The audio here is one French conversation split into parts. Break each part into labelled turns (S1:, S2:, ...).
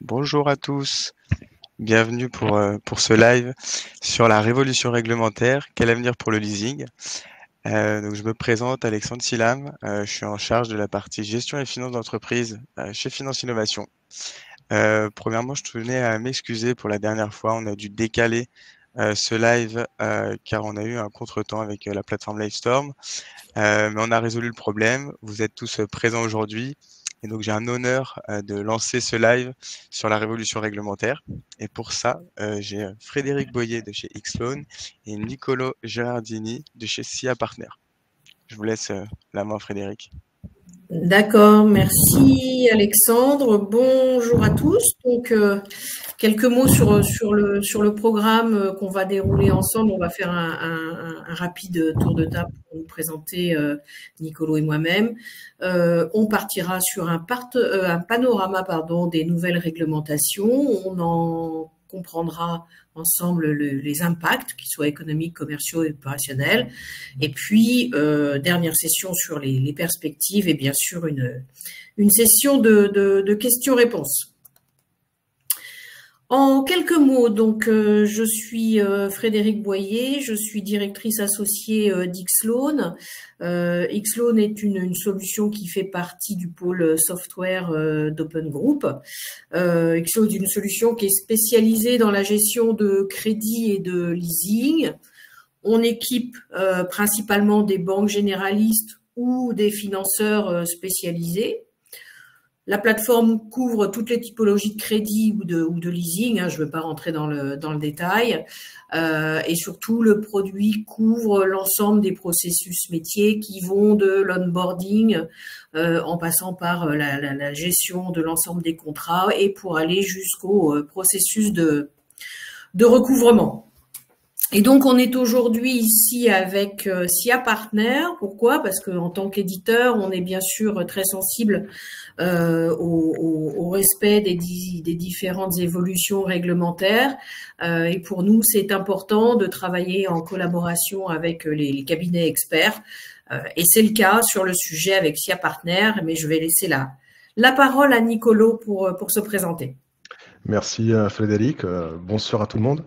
S1: Bonjour à tous, bienvenue pour ce live sur la révolution réglementaire, quel avenir pour le leasing. Donc je me présente, Alexandre Silam, je suis en charge de la partie gestion et finances d'entreprise chez Finance Innovation. Premièrement, je tenais à m'excuser pour la dernière fois, on a dû décaler ce live car on a eu un contretemps avec la plateforme Livestorm, mais on a résolu le problème, vous êtes tous présents aujourd'hui. Et donc, j'ai un honneur de lancer ce live sur la révolution réglementaire. Et pour ça, j'ai Frédéric Boyer de chez Xloan et Nicolo Gerardini de chez SIA Partner. Je vous laisse la main, Frédéric.
S2: D'accord, merci Alexandre. Bonjour à tous. Donc, quelques mots sur le programme qu'on va dérouler ensemble. On va faire un rapide tour de table pour nous présenter Nicolo et moi-même. On partira sur un panorama des nouvelles réglementations. On en comprendra ensemble les impacts, qu'ils soient économiques, commerciaux et opérationnels. Et puis, dernière session sur les perspectives et bien sûr une session de questions-réponses. En quelques mots, donc, je suis Frédéric Boyer, je suis directrice associée d'Xloan. Xloan est une solution qui fait partie du pôle software d'Open Group. Xloan est une solution qui est spécialisée dans la gestion de crédit et de leasing. On équipe principalement des banques généralistes ou des financeurs spécialisés. La plateforme couvre toutes les typologies de crédit ou de leasing, je ne veux pas rentrer dans le détail. Et surtout, le produit couvre l'ensemble des processus métiers qui vont de l'onboarding en passant par la gestion de l'ensemble des contrats et pour aller jusqu'au processus de recouvrement. Et donc, on est aujourd'hui ici avec SIA Partner. Pourquoi? Parce qu'en tant qu'éditeur, on est bien sûr très sensible au respect des différentes évolutions réglementaires. Et pour nous, c'est important de travailler en collaboration avec les cabinets experts. Et c'est le cas sur le sujet avec SIA Partner. Mais je vais laisser la parole à Nicolo pour se présenter.
S3: Merci Frédéric. Bonsoir à tout le monde.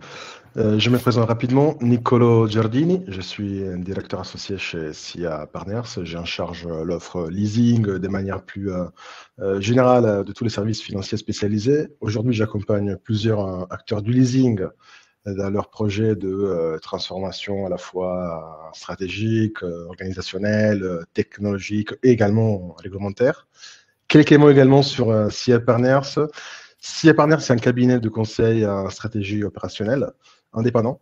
S3: Je me présente rapidement, Nicolo Giardini, je suis directeur associé chez SIA Partners. J'ai en charge l'offre leasing de manière plus générale de tous les services financiers spécialisés. Aujourd'hui, j'accompagne plusieurs acteurs du leasing dans leur projet de transformation à la fois stratégique, organisationnelle, technologique et également réglementaire. Quelques mots également sur SIA Partners. SIA Partners, c'est un cabinet de conseil en stratégie opérationnelle indépendant,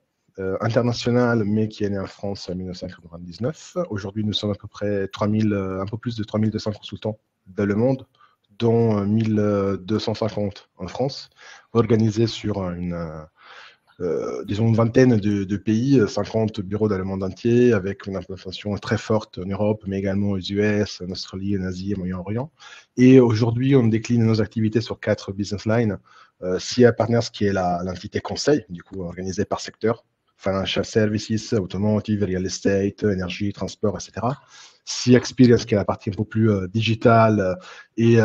S3: international, mais qui est né en France en 1999. Aujourd'hui, nous sommes à peu près un peu plus de 3200 consultants dans le monde, dont 1250 en France, organisés sur disons une vingtaine de pays, 50 bureaux dans le monde entier, avec une implantation très forte en Europe, mais également aux US, en Australie, en Asie et au Moyen-Orient. Et aujourd'hui, on décline nos activités sur 4 business lines. SIA Partners, qui est l'entité conseil, du coup organisée par secteur, Financial Services, Automotive, Real Estate, Énergie, Transport, etc. SIA Experience, qui est la partie un peu plus digitale et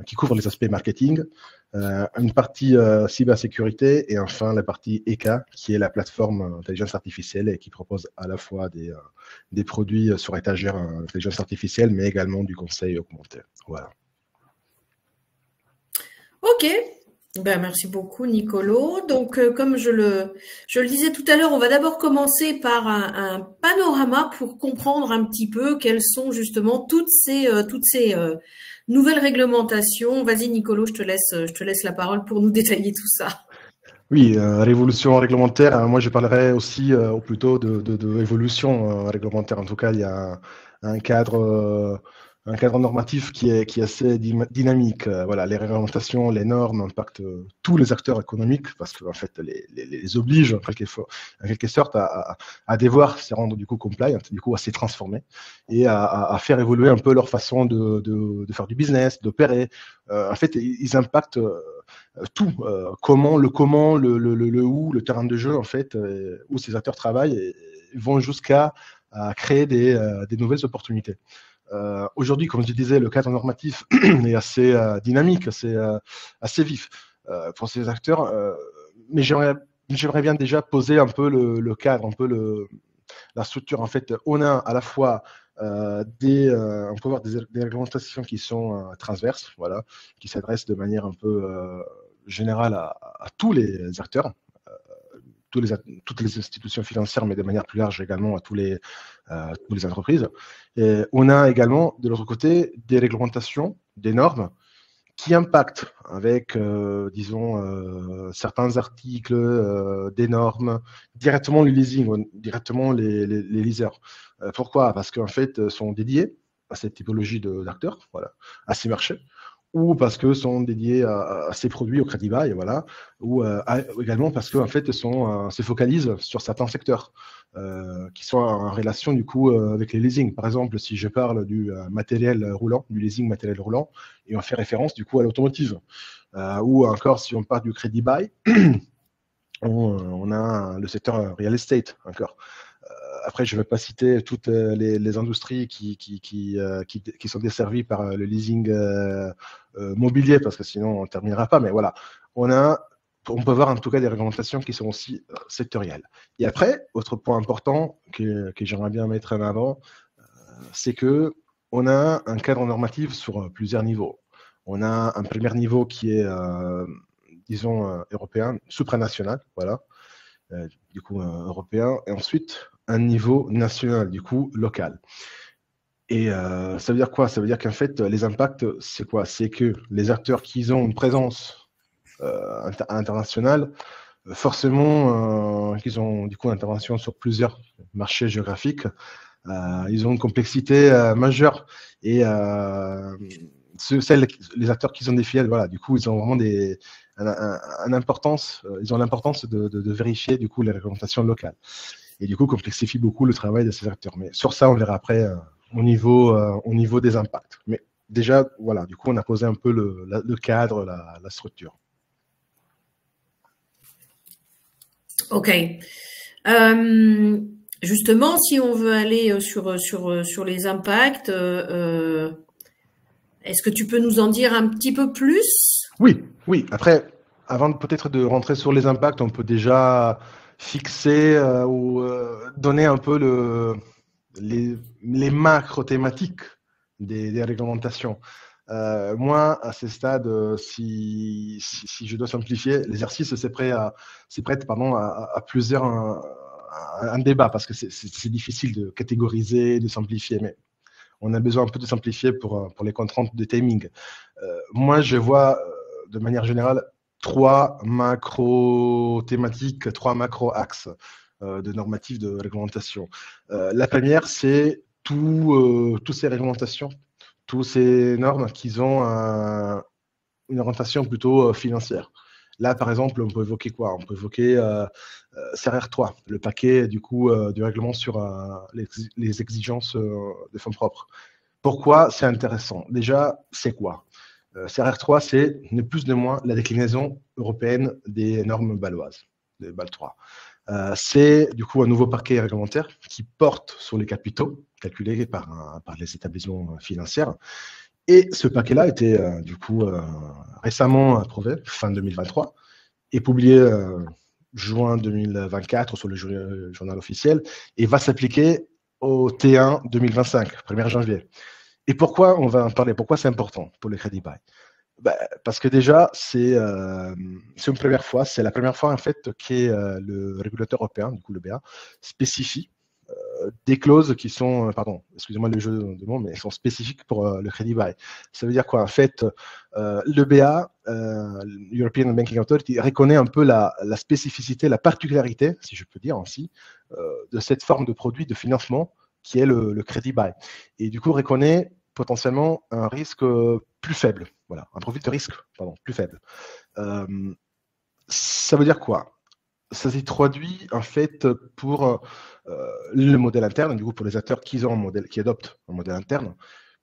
S3: qui couvre les aspects marketing. Une partie cybersécurité et enfin la partie ECA, qui est la plateforme intelligence artificielle et qui propose à la fois des produits sur étagère intelligence artificielle, mais également du conseil augmenté. Voilà.
S2: Ok. Ben, merci beaucoup, Nicolo. Donc, comme je le disais tout à l'heure, on va d'abord commencer par un panorama pour comprendre un petit peu quelles sont justement toutes ces nouvelles réglementations. Vas-y, Nicolo, je te laisse la parole pour nous détailler tout ça.
S3: Oui, révolution réglementaire. Moi, je parlerai aussi plutôt de évolution réglementaire. En tout cas, il y a un cadre normatif qui est assez dynamique. Voilà, les réglementations, les normes impactent tous les acteurs économiques parce qu'en fait, les obligent en quelque sorte à devoir se rendre du coup compliant, du coup à se transformer et à faire évoluer un peu leur façon de faire du business, d'opérer. En fait, ils impactent tout, le où, le terrain de jeu en fait, où ces acteurs travaillent et vont jusqu'à créer des nouvelles opportunités. Aujourd'hui, comme je disais, le cadre normatif est assez dynamique, assez vif. pour ces acteurs. Mais j'aimerais bien déjà poser un peu le cadre, un peu la structure. En fait, on a à la fois on peut avoir des réglementations qui sont transverses, voilà, qui s'adressent de manière un peu générale à tous les acteurs, toutes les institutions financières, mais de manière plus large également à toutes les entreprises. Et on a également, de l'autre côté, des réglementations, des normes qui impactent avec, disons, certains articles, des normes, directement le leasing, directement les leasers. Pourquoi? Parce qu'en fait, sont dédiés à cette typologie d'acteurs, voilà, à ces marchés, ou parce que sont dédiés à ces produits au crédit bail, voilà, ou également parce qu'en fait, se focalisent sur certains secteurs qui sont en relation du coup avec les leasing. Par exemple, si je parle du matériel roulant, du leasing matériel roulant, et on fait référence du coup à l'automotive, ou encore si on parle du crédit bail, on a le secteur real estate encore. Après, je ne vais pas citer toutes les industries qui sont desservies par le leasing mobilier, parce que sinon on ne terminera pas. Mais voilà, on peut voir en tout cas des réglementations qui sont aussi sectorielles. Et après, autre point important que j'aimerais bien mettre en avant, c'est qu'on a un cadre normatif sur plusieurs niveaux. On a un premier niveau qui est, disons, européen, supranational, voilà, du coup européen, et ensuite un niveau national, du coup local. Et ça veut dire quoi? Ça veut dire qu'en fait, les impacts, c'est quoi? C'est que les acteurs qui ont une présence internationale, forcément, qu'ils ont du coup une intervention sur plusieurs marchés géographiques, ils ont une complexité majeure. Et les acteurs qui ont des filiales, voilà, du coup, ils ont vraiment ils ont l'importance de vérifier du coup les réglementations locales. Et du coup, complexifie beaucoup le travail de ces acteurs. Mais sur ça, on verra après au niveau des impacts. Mais déjà, voilà, du coup, on a posé un peu le cadre, la structure.
S2: Ok. Justement, si on veut aller sur les impacts, est-ce que tu peux nous en dire un petit peu plus?
S3: Oui. Après, avant peut-être de rentrer sur les impacts, on peut déjà fixer ou donner un peu les macro-thématiques des réglementations. Moi, à ce stade, si je dois simplifier, l'exercice c'est prêt à plusieurs un débat, parce que c'est difficile de catégoriser, de simplifier, mais on a besoin un peu de simplifier pour les contraintes de timing. Moi, je vois de manière générale 3 macro-thématiques, 3 macro-axes de normatifs de réglementation. La première, c'est toutes ces réglementations, toutes ces normes qui ont une orientation plutôt financière. Là, par exemple, on peut évoquer quoi? On peut évoquer CRR3, le paquet du coup du règlement sur les exigences de fonds propres. Pourquoi c'est intéressant? Déjà, c'est quoi? CRR3, c'est ni plus ni moins la déclinaison européenne des normes bâloises, de BAL 3. C'est du coup un nouveau paquet réglementaire qui porte sur les capitaux calculés par les établissements financiers. Et ce paquet-là a été du coup récemment approuvé, fin 2023, et publié juin 2024 sur le journal officiel, et va s'appliquer au T1 2025, 1er janvier. Et pourquoi on va en parler? Pourquoi c'est important pour le crédit bail? Parce que déjà, c'est une première fois, c'est la première fois en fait que le régulateur européen, du coup le BA, spécifie des clauses qui sont, pardon, excusez-moi le jeu de mots, mais elles sont spécifiques pour le crédit bail. Ça veut dire quoi? En fait, le BA, European Banking Authority, reconnaît un peu la spécificité, la particularité, si je peux dire ainsi, de cette forme de produit de financement qui est le crédit bail. Et du coup, reconnaît potentiellement un risque plus faible. Voilà, un profil de risque, pardon, plus faible. Ça veut dire quoi? Ça s'est traduit en fait pour le modèle interne, du coup pour les acteurs qui adoptent un modèle interne,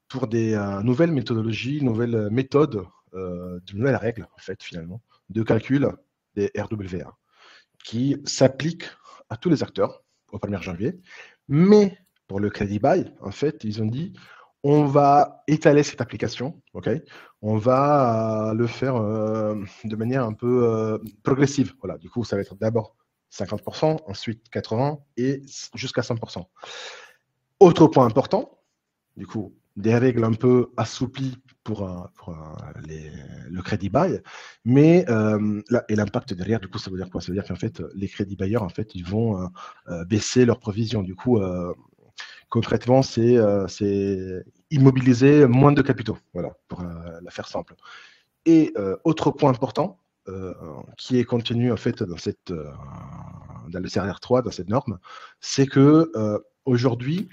S3: pour des nouvelles méthodologies, nouvelles méthodes, de nouvelles règles en fait finalement, de calcul des RWA, qui s'appliquent à tous les acteurs au 1er janvier. Mais pour le crédit bail, en fait, ils ont dit on va étaler cette application, ok? On va le faire de manière un peu progressive. Voilà, du coup, ça va être d'abord 50%, ensuite 80% et jusqu'à 100%. Autre point important, du coup, des règles un peu assouplies pour le crédit buy, mais et l'impact derrière, du coup, ça veut dire quoi? Ça veut dire qu'en fait, les crédits bailleurs, en fait, ils vont baisser leurs provisions. Du coup, concrètement, c'est immobiliser moins de capitaux, voilà, pour la faire simple. Et autre point important, qui est contenu en fait dans le CRR3, dans cette norme, c'est que aujourd'hui,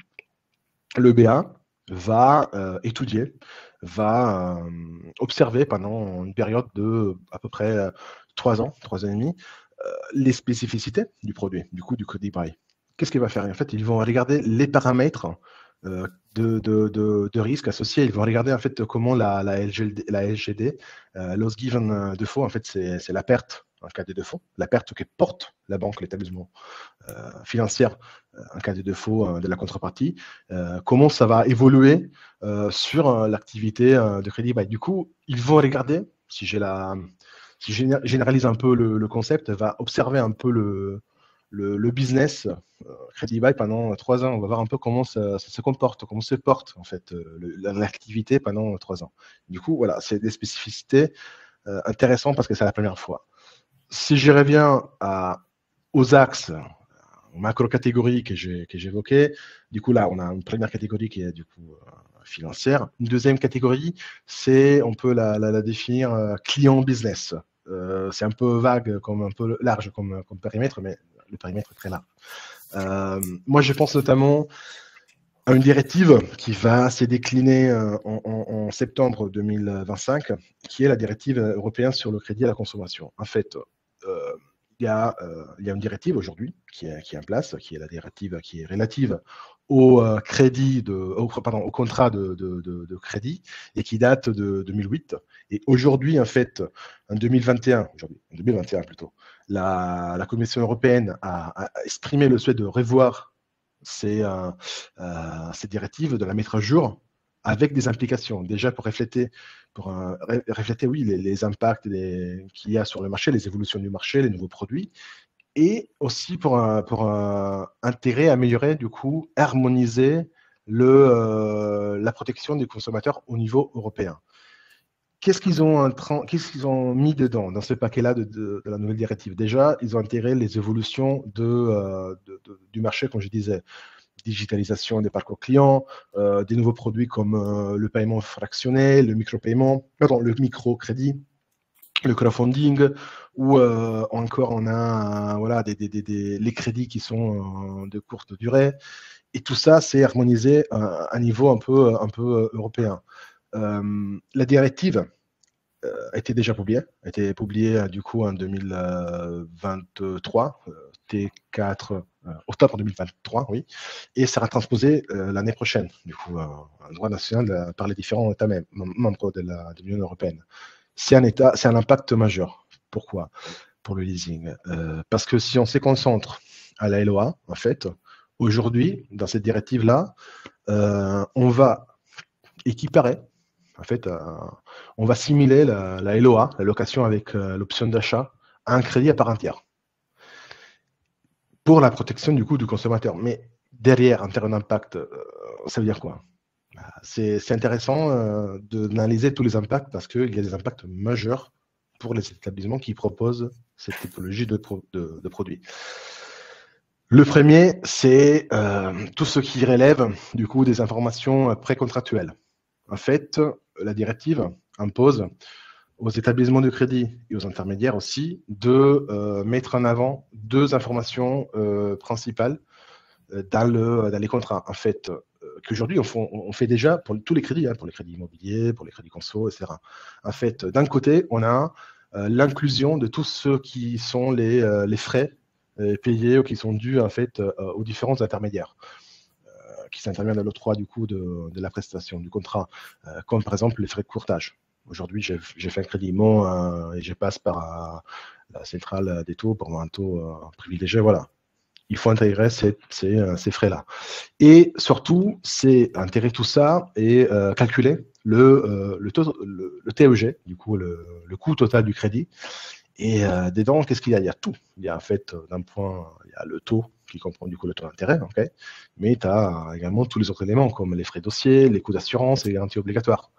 S3: le BA va étudier, va observer pendant une période de à peu près 3 ans, 3 ans et demi, les spécificités du produit, du coup du crédit buy. Qu'est-ce qu'il va faire? En fait, ils vont regarder les paramètres de risque associés. Ils vont regarder en fait comment la LGD, loss given default, en fait, c'est la perte en cas de défaut, la perte que porte la banque, l'établissement financière en cas de défaut de la contrepartie, comment ça va évoluer sur l'activité de crédit buy. Du coup, ils vont regarder, si je généralise un peu le concept, va observer un peu le business crédit buy pendant 3 ans. On va voir un peu comment ça se comporte, comment se porte en fait l'activité pendant 3 ans. Du coup, voilà, c'est des spécificités intéressantes parce que c'est la première fois. Si je reviens aux axes, aux macro-catégories que j'évoquais, du coup là, on a une première catégorie qui est du coup financière. Une deuxième catégorie, on peut la définir client business. C'est un peu vague, un peu large comme périmètre, mais le périmètre est très large. Moi, je pense notamment à une directive qui va se décliner en septembre 2025, qui est la directive européenne sur le crédit à la consommation. En fait, il y a une directive aujourd'hui qui est en place, qui est la directive qui est relative au au contrat de crédit et qui date de 2008. Et aujourd'hui, en fait, en 2021 plutôt, la Commission européenne a exprimé le souhait de revoir ces directives, de la mettre à jour avec des implications, déjà pour refléter, oui, les impacts qu'il y a sur le marché, les évolutions du marché, les nouveaux produits, et aussi pour intégrer, améliorer, du coup, harmoniser la protection des consommateurs au niveau européen. Qu'est-ce qu'ils ont mis dedans, dans ce paquet-là de la nouvelle directive? Déjà, ils ont intégré les évolutions du marché, comme je disais, digitalisation des parcours clients, des nouveaux produits comme le paiement fractionné, le microcrédit, le crowdfunding, ou encore on a voilà, les crédits qui sont de courte durée. Et tout ça, c'est harmonisé à un niveau un peu européen. La directive a été déjà publiée, du coup en 2023, T4 octobre 2023, oui, et sera transposé l'année prochaine, du coup, en droit national par les différents États membres de l'Union européenne. C'est un impact majeur. Pourquoi? Pour le leasing. Parce que si on se concentre à la LOA, en fait, aujourd'hui, dans cette directive-là, on va équiparer, en fait, on va simuler la LOA, la location avec l'option d'achat, à un crédit à part entière pour la protection du coût du consommateur. Mais derrière, en termes d'impact, ça veut dire quoi? C'est intéressant d'analyser tous les impacts parce qu'il y a des impacts majeurs pour les établissements qui proposent cette typologie de produits. Le premier, c'est tout ce qui relève du coup des informations précontractuelles. En fait, la directive impose aux établissements de crédit et aux intermédiaires aussi de mettre en avant 2 informations principales dans les contrats. En fait, qu'aujourd'hui, on fait déjà pour tous les crédits, pour les crédits immobiliers, pour les crédits conso, etc. En fait, d'un côté, on a l'inclusion de tous ceux qui sont les frais payés ou qui sont dus en fait aux différents intermédiaires qui s'interviennent dans l'octroi du coup de la prestation, du contrat, comme par exemple les frais de courtage. Aujourd'hui, j'ai fait un crédit IMO et je passe par la centrale des taux pour avoir un taux privilégié. Voilà. il faut intégrer ces frais-là. Et surtout, c'est intégrer tout ça et calculer le TEG, du coup, le coût total du crédit. Et dedans, qu'est-ce qu'il y a? Il y a tout. Il y a en fait, d'un point, il y a le taux qui comprend du coup le taux d'intérêt, okay, mais tu as également tous les autres éléments comme les frais dossiers, les coûts d'assurance et les garanties obligatoires.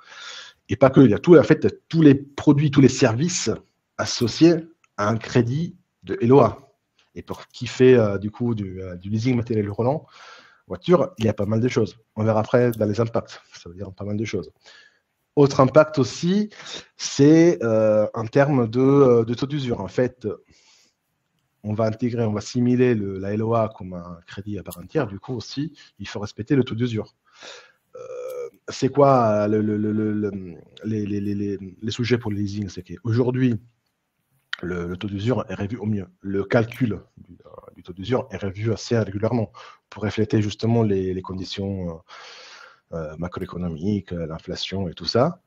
S3: Et pas que, il y a tout, en fait, tous les produits, tous les services associés à un crédit de LOA. Et pour qui fait du coup du leasing matériel roulant, voiture, il y a pas mal de choses. On verra après dans les impacts, ça veut dire pas mal de choses. Autre impact aussi, c'est en termes de taux d'usure. En fait, on va simuler la LOA comme un crédit à part entière. Du coup aussi, il faut respecter le taux d'usure. C'est quoi les sujets pour le leasing? C'est qu'aujourd'hui, le taux d'usure est revu au mieux. Le calcul du taux d'usure est revu assez régulièrement pour refléter justement les conditions macroéconomiques, l'inflation et tout ça.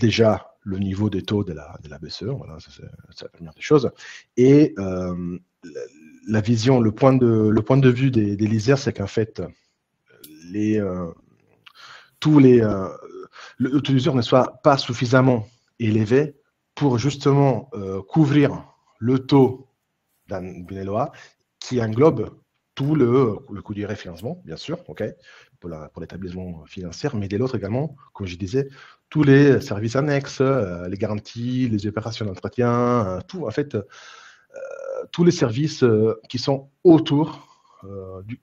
S3: Déjà, le niveau des taux de la BCE, voilà, c'est la première des choses. Et la vision, le point de vue des leasers, c'est qu'en fait, le taux d'usure ne soit pas suffisamment élevé pour justement couvrir le taux d'une LOA qui englobe tout le coût du refinancement, bien sûr, okay, pour l'établissement financier, mais de l'autre également, comme je disais, tous les services annexes, les garanties, les opérations d'entretien, tout, en fait, tous les services qui sont autour,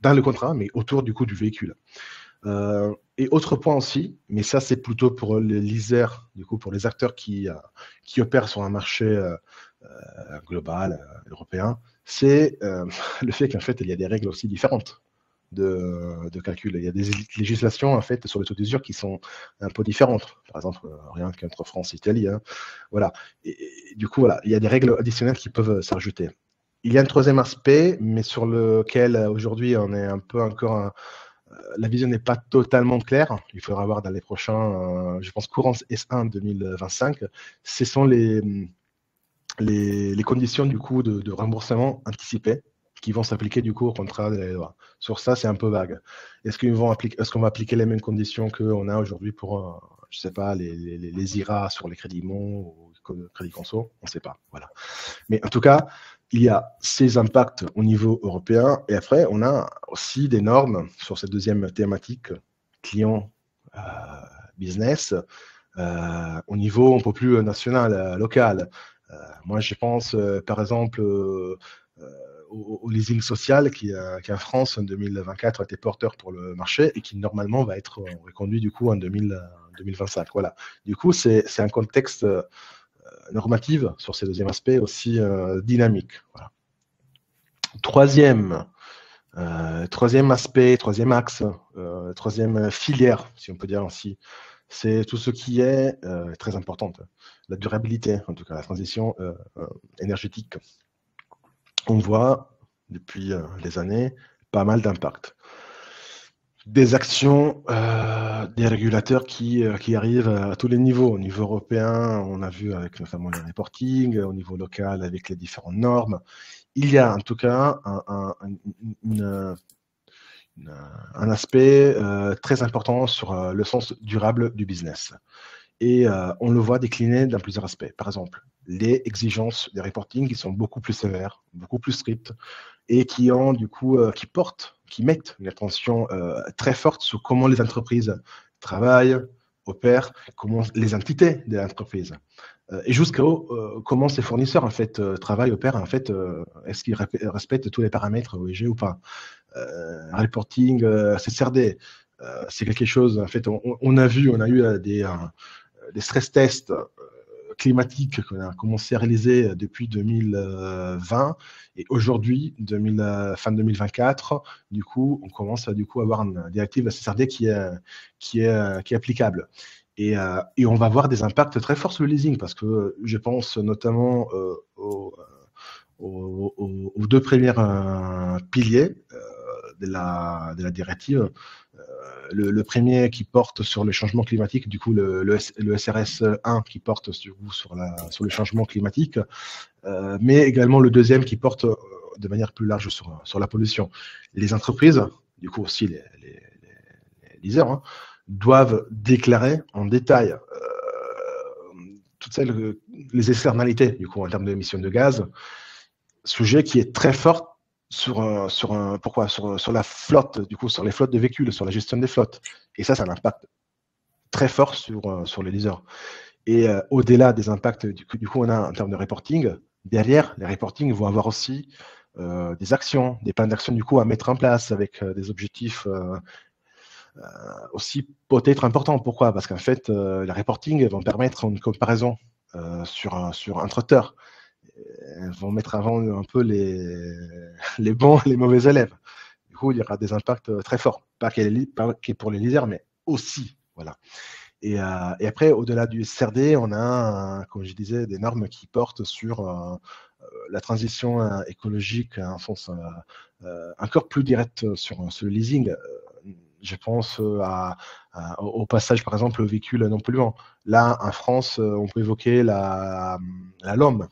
S3: dans le contrat, mais autour du coût du véhicule. Et autre point aussi, mais ça c'est plutôt pour les leasers, du coup pour les acteurs qui opèrent sur un marché global, européen, c'est le fait qu'en fait il y a des règles aussi différentes de calcul. Il y a des législations en fait sur le taux d'usure qui sont un peu différentes. Par exemple, rien qu'entre France et Italie. Hein. Voilà. Et du coup, voilà, il y a des règles additionnelles qui peuvent s'ajouter. Il y a un troisième aspect, mais sur lequel aujourd'hui on est un peu encore... la vision n'est pas totalement claire. Il faudra voir dans les prochains, je pense, courant S1 2025. Ce sont les conditions du coup de remboursement anticipé qui vont s'appliquer du coup au contrat de la LOA. Sur ça, c'est un peu vague. Est-ce qu'on va appliquer les mêmes conditions qu'on a aujourd'hui pour, je sais pas, les IRA sur les crédits IMO ou crédits conso? On ne sait pas. Voilà. Mais en tout cas, il y a ces impacts au niveau européen et après, on a aussi des normes sur cette deuxième thématique, client business, au niveau un peu plus national, local. Moi, je pense, par exemple, au leasing social qui en France, en 2024, a été porteur pour le marché et qui, normalement, va être reconduit, du coup, en 2025. Voilà. Du coup, c'est un contexte normatif sur ces deuxièmes aspects aussi dynamique. Voilà. Troisième aspect, troisième axe, troisième filière, si on peut dire ainsi, c'est tout ce qui est très importante, la durabilité, en tout cas la transition énergétique. On voit depuis des années pas mal d'impacts. Des actions des régulateurs qui arrivent à tous les niveaux. Au niveau européen, on a vu avec notamment le reporting, au niveau local avec les différentes normes. Il y a en tout cas un aspect très important sur le sens durable du business. Et on le voit décliner dans plusieurs aspects. Par exemple, les exigences des reporting qui sont beaucoup plus sévères, beaucoup plus strictes, et qui ont du coup, qui mettent une attention très forte sur comment les entreprises travaillent, opèrent, comment les entités de l'entreprise, et jusqu'à comment ces fournisseurs en fait travaillent, opèrent, en fait, est-ce qu'ils respectent tous les paramètres OEG ou pas. Reporting, CSRD, c'est quelque chose, en fait, on a eu des stress tests climatiques qu'on a commencé à réaliser depuis 2020 et aujourd'hui, fin 2024, du coup, on commence à avoir une directive CSRD qui est applicable. Et on va voir des impacts très forts sur le leasing parce que je pense notamment aux deux premiers piliers de la directive. Le premier qui porte sur le changement climatique, du coup le SRS 1 qui porte sur le changement climatique, mais également le deuxième qui porte de manière plus large sur la pollution. Les entreprises, du coup aussi les leasers, hein, doivent déclarer en détail toutes les externalités, du coup, en termes d'émissions de gaz, sujet qui est très fort sur la flotte, du coup, sur les flottes de véhicules, sur la gestion des flottes. Et ça a un impact très fort sur les leasers. Et au-delà des impacts, du coup, on a en termes de reporting, derrière, les reporting vont avoir aussi des actions, des plans d'action, du coup, à mettre en place avec des objectifs aussi peut-être importants. Pourquoi? Parce qu'en fait, les reporting vont permettre une comparaison sur un trotteur. Elles vont mettre avant un peu les bons et les mauvais élèves. Du coup, il y aura des impacts très forts, pas que pour les leaders, mais aussi. Voilà. Et après, au-delà du SRD, on a, comme je disais, des normes qui portent sur la transition écologique en sens encore plus direct sur le leasing. Je pense au passage, par exemple, au véhicule non polluant. Là, en France, on peut évoquer la LOM,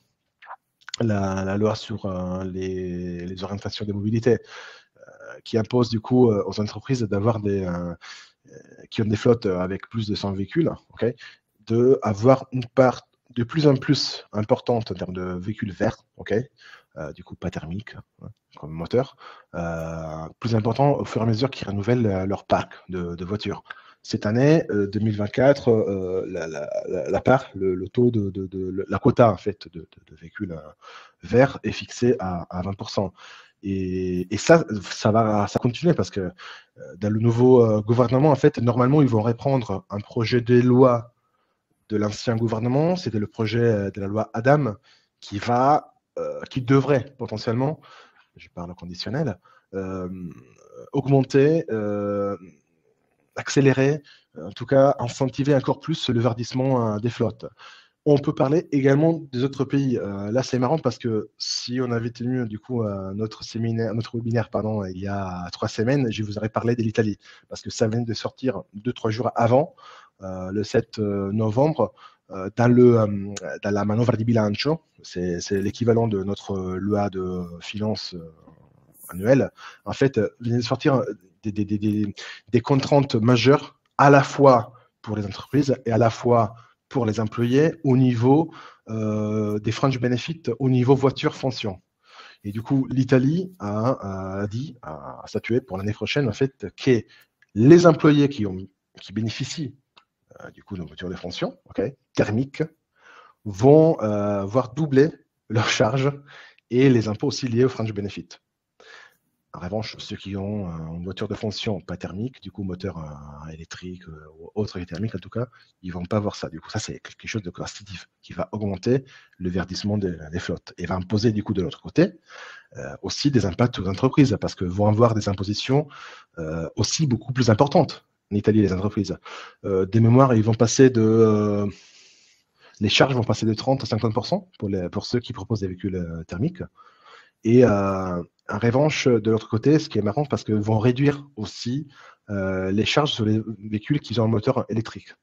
S3: la loi sur les orientations des mobilités, qui impose du coup aux entreprises d'avoir qui ont des flottes avec plus de 100 véhicules, okay, d'avoir une part de plus en plus importante en termes de véhicules verts, okay, du coup pas thermiques, hein, comme moteur, plus important au fur et à mesure qu'ils renouvellent leur parc de voitures. Cette année, 2024, la part, le taux la quota en fait de véhicules verts est fixé à 20%. Et ça va continuer parce que dans le nouveau gouvernement, en fait, normalement, ils vont reprendre un projet de loi de l'ancien gouvernement. C'était le projet de la loi Adam qui devrait potentiellement, je parle au conditionnel, augmenter, accélérer, en tout cas incentiver encore plus le verdissement des flottes. On peut parler également des autres pays. Là, c'est marrant parce que si on avait tenu du coup notre webinaire, il y a 3 semaines, je vous aurais parlé de l'Italie parce que ça vient de sortir 2-3 jours avant, le 7 novembre, dans la manovra di bilancio. C'est l'équivalent de notre loi de finances annuelle. En fait, vient de sortir des contraintes majeures à la fois pour les entreprises et à la fois pour les employés au niveau des fringe benefits, au niveau voiture-fonction. Et du coup, l'Italie a statué pour l'année prochaine, en fait, que les employés qui bénéficient du coup de voitures de fonction, okay, thermiques, vont voir doubler leurs charges et les impôts aussi liés aux fringe benefits. En revanche, ceux qui ont une voiture de fonction pas thermique, du coup moteur électrique ou autre thermique en tout cas, ils ne vont pas voir ça. Du coup, ça c'est quelque chose de coercitif qui va augmenter le verdissement des flottes et va imposer du coup de l'autre côté aussi des impacts aux entreprises parce que vont avoir des impositions aussi beaucoup plus importantes en Italie les entreprises. Des mémoires, ils vont passer les charges vont passer de 30 à 50% pour ceux qui proposent des véhicules thermiques. Et en revanche, de l'autre côté, ce qui est marrant, parce qu'ils vont réduire aussi les charges sur les véhicules qui ont un moteur électrique.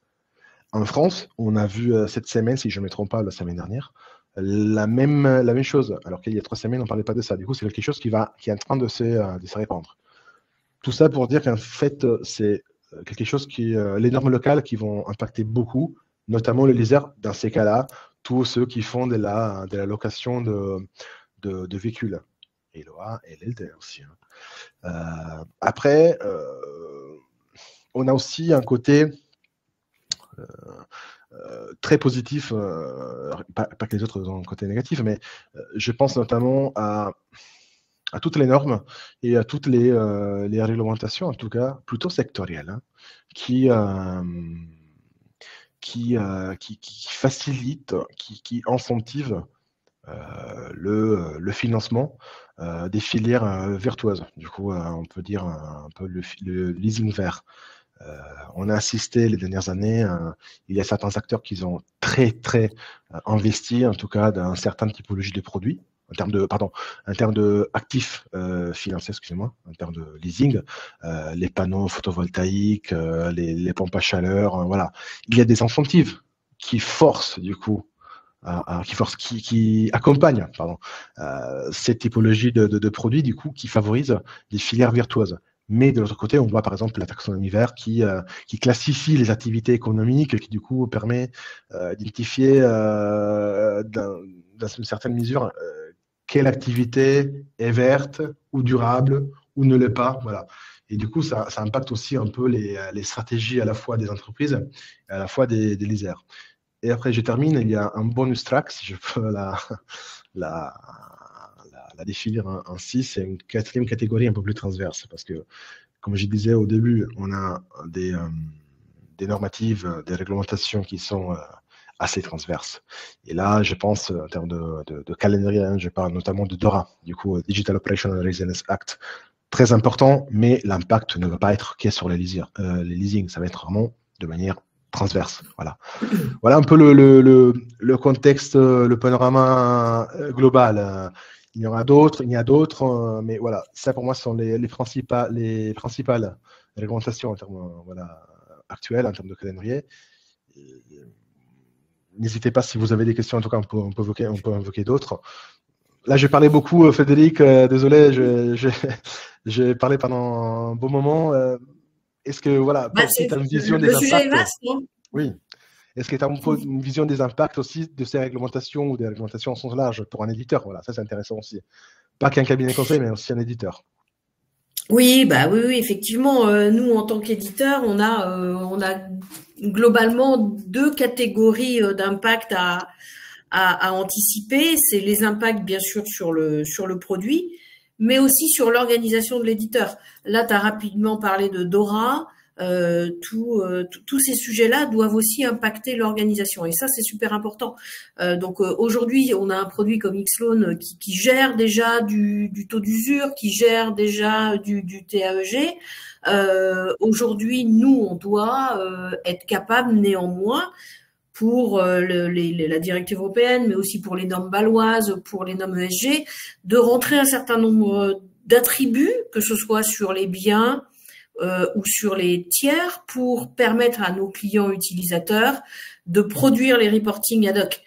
S3: En France, on a vu cette semaine, si je ne me trompe pas, la semaine dernière, la même chose. Alors qu'il y a 3 semaines, on ne parlait pas de ça. Du coup, c'est quelque chose qui est en train de se répandre. Tout ça pour dire qu'en fait, c'est quelque chose les normes locales qui vont impacter beaucoup, notamment les leasers, dans ces cas-là, tous ceux qui font de la location de véhicules. Et l'OA et l'LD aussi. Après, on a aussi un côté très positif, pas que les autres ont un côté négatif, mais je pense notamment à toutes les normes et à toutes les réglementations, en tout cas plutôt sectorielles, hein, qui facilitent, qui incentivent le financement des filières vertueuses. Du coup, on peut dire un peu le leasing vert. On a assisté les dernières années, il y a certains acteurs qui ont très investi, en tout cas, dans certaines typologies de produits, en termes de actifs financiers, excusez-moi, en termes de leasing, les panneaux photovoltaïques, les pompes à chaleur, voilà. Il y a des incentives qui forcent, du coup, qui accompagne cette typologie de produits, du coup, qui favorise des filières virtuoses. Mais de l'autre côté, on voit par exemple la taxonomie verte qui classifie les activités économiques, qui du coup permet d'identifier dans une certaine mesure quelle activité est verte ou durable ou ne l'est pas. Voilà. Et du coup, ça impacte aussi un peu les stratégies à la fois des entreprises et à la fois des lésers. Et après, je termine, il y a un bonus track, si je peux la définir ainsi, c'est une quatrième catégorie un peu plus transverse, parce que, comme je disais au début, on a des normatives, des réglementations qui sont assez transverses. Et là, je pense, en termes de calendrier, je parle notamment de DORA, du coup, Digital Operational Readiness Act, très important, mais l'impact ne va pas être que sur les leasing, ça va être vraiment de manière transverse. Voilà un peu le contexte, le panorama global. Il y a d'autres, mais voilà, ça pour moi sont les principales réglementations en termes actuels, en termes de calendrier. N'hésitez pas si vous avez des questions, en tout cas on peut invoquer d'autres. Là, j'ai parlé beaucoup, Frédéric, désolé, j'ai parlé pendant un bon moment. Est-ce que, toi aussi, tu as une vision des impacts?
S2: Le sujet est vaste, non?
S3: Oui. Est-ce que tu as une vision des impacts aussi de ces réglementations ou des réglementations en sens large pour un éditeur? Voilà, ça c'est intéressant aussi. Pas qu'un cabinet conseil, mais aussi un éditeur.
S2: Oui, oui, effectivement. Nous, en tant qu'éditeur, on a globalement deux catégories d'impact à anticiper. C'est les impacts, bien sûr, sur le produit, mais aussi sur l'organisation de l'éditeur. Là, tu as rapidement parlé de DORA. Tous ces sujets-là doivent aussi impacter l'organisation. Et ça, c'est super important. Donc aujourd'hui, on a un produit comme Xloan qui gère déjà du taux d'usure, qui gère déjà du TAEG. Aujourd'hui, nous, on doit être capable néanmoins pour la directive européenne, mais aussi pour les normes bâloises, pour les normes ESG, de rentrer un certain nombre d'attributs, que ce soit sur les biens ou sur les tiers, pour permettre à nos clients utilisateurs de produire les reporting ad hoc.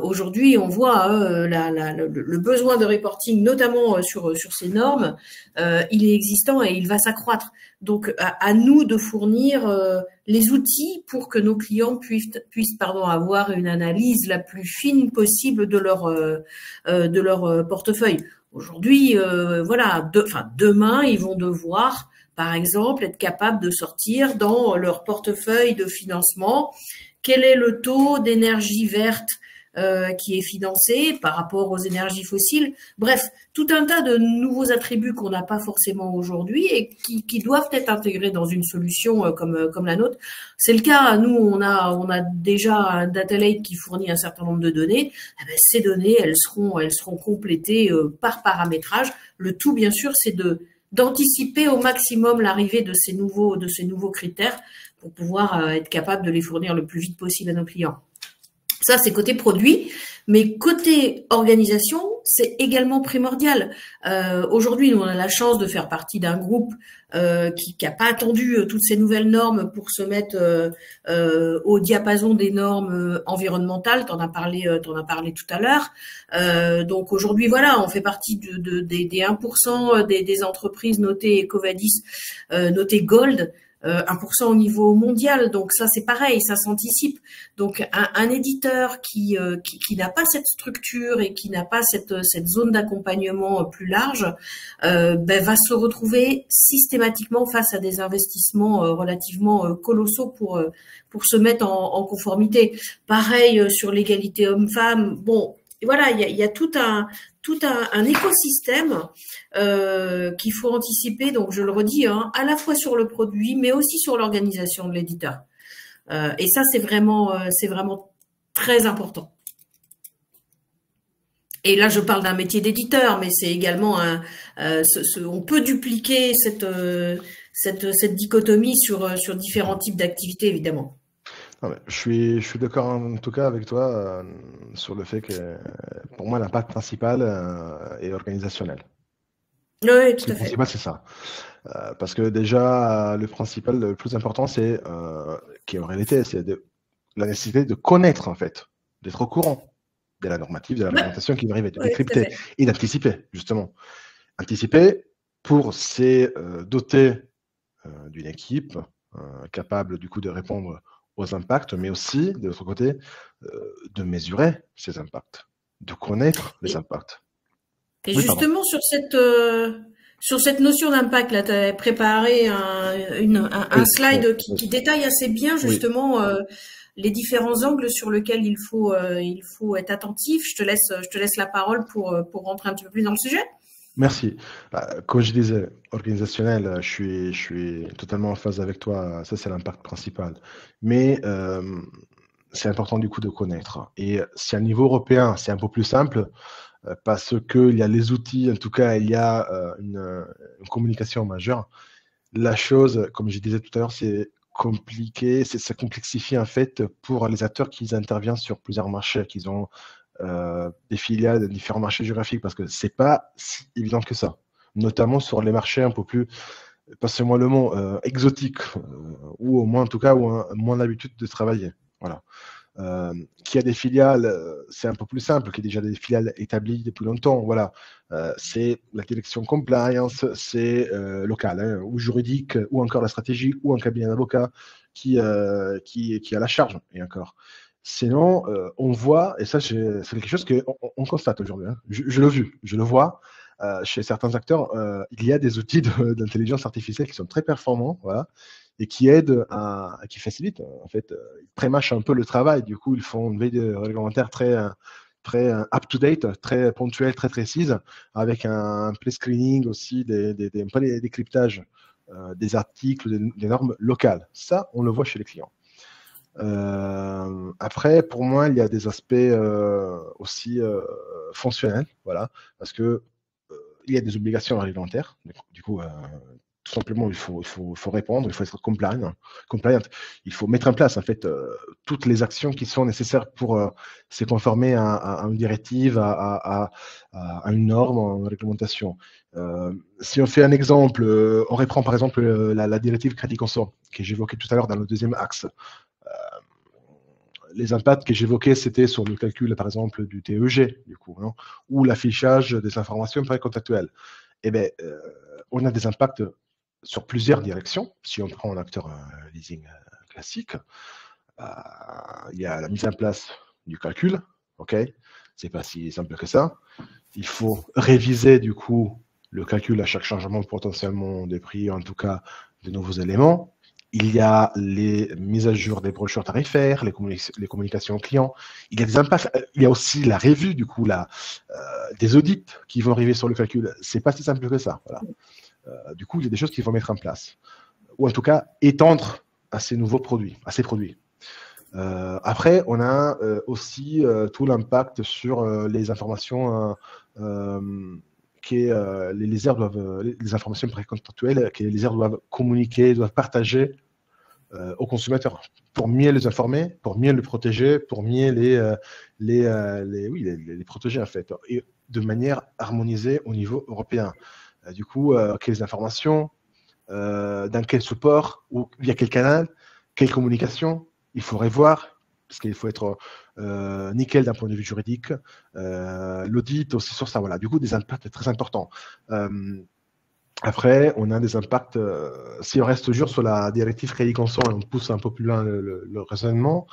S2: Aujourd'hui, on voit le besoin de reporting, notamment sur ces normes, il est existant et il va s'accroître. Donc, à nous de fournir les outils pour que nos clients puissent avoir une analyse la plus fine possible de leur portefeuille. Aujourd'hui, demain, ils vont devoir, par exemple, être capables de sortir dans leur portefeuille de financement quel est le taux d'énergie verte qui est financé par rapport aux énergies fossiles. Bref, tout un tas de nouveaux attributs qu'on n'a pas forcément aujourd'hui et qui doivent être intégrés dans une solution comme la nôtre. C'est le cas. Nous, on a déjà un data lake qui fournit un certain nombre de données. Eh bien, ces données, elles seront complétées par paramétrage. Le tout, bien sûr, c'est d'anticiper au maximum l'arrivée de ces nouveaux critères pour pouvoir être capable de les fournir le plus vite possible à nos clients. Ça, c'est côté produit, mais côté organisation, c'est également primordial. Aujourd'hui, nous, on a la chance de faire partie d'un groupe qui n'a pas attendu toutes ces nouvelles normes pour se mettre au diapason des normes environnementales. T'en as parlé tout à l'heure. Donc aujourd'hui, on fait partie des 1% des entreprises notées EcoVadis, notées Gold. 1% au niveau mondial, donc ça c'est pareil, ça s'anticipe. Donc un éditeur qui n'a pas cette structure et qui n'a pas cette zone d'accompagnement plus large, va se retrouver systématiquement face à des investissements relativement colossaux pour se mettre en conformité. Pareil sur l'égalité homme-femme. Bon, voilà, il y a tout un écosystème qu'il faut anticiper. Donc, je le redis, à la fois sur le produit, mais aussi sur l'organisation de l'éditeur. Et ça, c'est vraiment très important. Et là, je parle d'un métier d'éditeur, mais c'est également on peut dupliquer cette dichotomie sur différents types d'activités, évidemment.
S3: Je suis d'accord en tout cas avec toi sur le fait que pour moi l'impact principal est organisationnel.
S2: Oui, tout à fait.
S3: Le principal c'est ça. Parce que déjà le plus important c'est qui en réalité c'est la nécessité de connaître en fait, d'être au courant de la normative, de la réglementation qui va arriver, de
S2: Ouais, tout à
S3: décrypter
S2: fait.
S3: et d'anticiper, justement. Anticiper pour se doter d'une équipe capable du coup de répondre aux impacts, mais aussi, de l'autre côté, de mesurer ces impacts, de connaître les
S2: Et,
S3: impacts.
S2: et
S3: Oui, pardon.
S2: justement, sur cette notion d'impact, là, tu as préparé un
S3: Oui, oui,
S2: slide
S3: oui.
S2: qui détaille assez bien
S3: Oui.
S2: justement les différents angles sur lesquels il faut être attentif. Je te laisse la parole pour rentrer un petit peu plus dans le sujet.
S3: Merci. Comme je disais, organisationnel, je suis totalement en phase avec toi. Ça, c'est l'impact principal. Mais c'est important du coup de connaître. Et si à niveau européen, c'est un peu plus simple, parce qu'il y a les outils, en tout cas, il y a une communication majeure. La chose, comme je disais tout à l'heure, c'est compliqué, ça complexifie en fait pour les acteurs qui interviennent sur plusieurs marchés, qui ont des filiales de différents marchés géographiques, parce que c'est pas si évident que ça, notamment sur les marchés un peu plus, passez-moi le mot, exotiques, ou au moins en tout cas, où moins l'habitude de travailler. Voilà. Qui a des filiales, c'est un peu plus simple, qui a déjà des filiales établies depuis longtemps. Voilà, c'est la direction compliance, c'est local, hein, ou juridique, ou encore la stratégie, ou un cabinet d'avocat qui a la charge, et encore. Sinon, on voit, et ça c'est quelque chose qu'on constate aujourd'hui, hein. Je le vois, chez certains acteurs, il y a des outils d'intelligence artificielle qui sont très performants, voilà, et qui aident qui facilitent, en fait, ils prémâchent un peu le travail. Du coup, ils font une veille réglementaire très up-to-date, très ponctuelle, très précise, avec un play-screening aussi, un peu des décryptages des articles, des normes locales. Ça, on le voit chez les clients. Après, pour moi, il y a des aspects aussi fonctionnels, voilà, parce que il y a des obligations réglementaires. Du coup, tout simplement, il faut répondre, il faut être compliant. Il faut mettre en place en fait toutes les actions qui sont nécessaires pour se conformer à une directive, à une norme, à une réglementation. Si on fait un exemple, on reprend par exemple la directive Crédit Conso que j'évoquais tout à l'heure dans le deuxième axe. Les impacts que j'évoquais, c'était sur le calcul, par exemple, du TEG, du coup, hein, ou l'affichage des informations précontractuelles. Eh bien, on a des impacts sur plusieurs directions. Si on prend un acteur leasing classique, il y a la mise en place du calcul, ok, c'est pas si simple que ça. Il faut réviser du coup le calcul à chaque changement potentiellement des prix, en tout cas de nouveaux éléments. Il y a les mises à jour des brochures tarifaires, les communications clients. Il y a des impacts. Il y a aussi la revue, du coup, des audits qui vont arriver sur le calcul. C'est pas si simple que ça. Voilà. Du coup, il y a des choses qu'il faut mettre en place. Ou en tout cas, étendre à ces nouveaux produits, à ces produits. Après, on a aussi tout l'impact sur les informations que les lésers doivent, les informations précontractuelles que les lésers doivent communiquer, doivent partager aux consommateurs pour mieux les informer, pour mieux les protéger, pour mieux les protéger en fait, et de manière harmonisée au niveau européen. Du coup, quelles informations, dans quel support, ou via quel canal, quelle communication, il faudrait voir, parce qu'il faut être nickel d'un point de vue juridique, l'audit aussi sur ça, voilà. Du coup, des impacts très importants. Après, on a des impacts, si on reste toujours sur la directive Crédit Conso et on pousse un peu plus loin le raisonnement,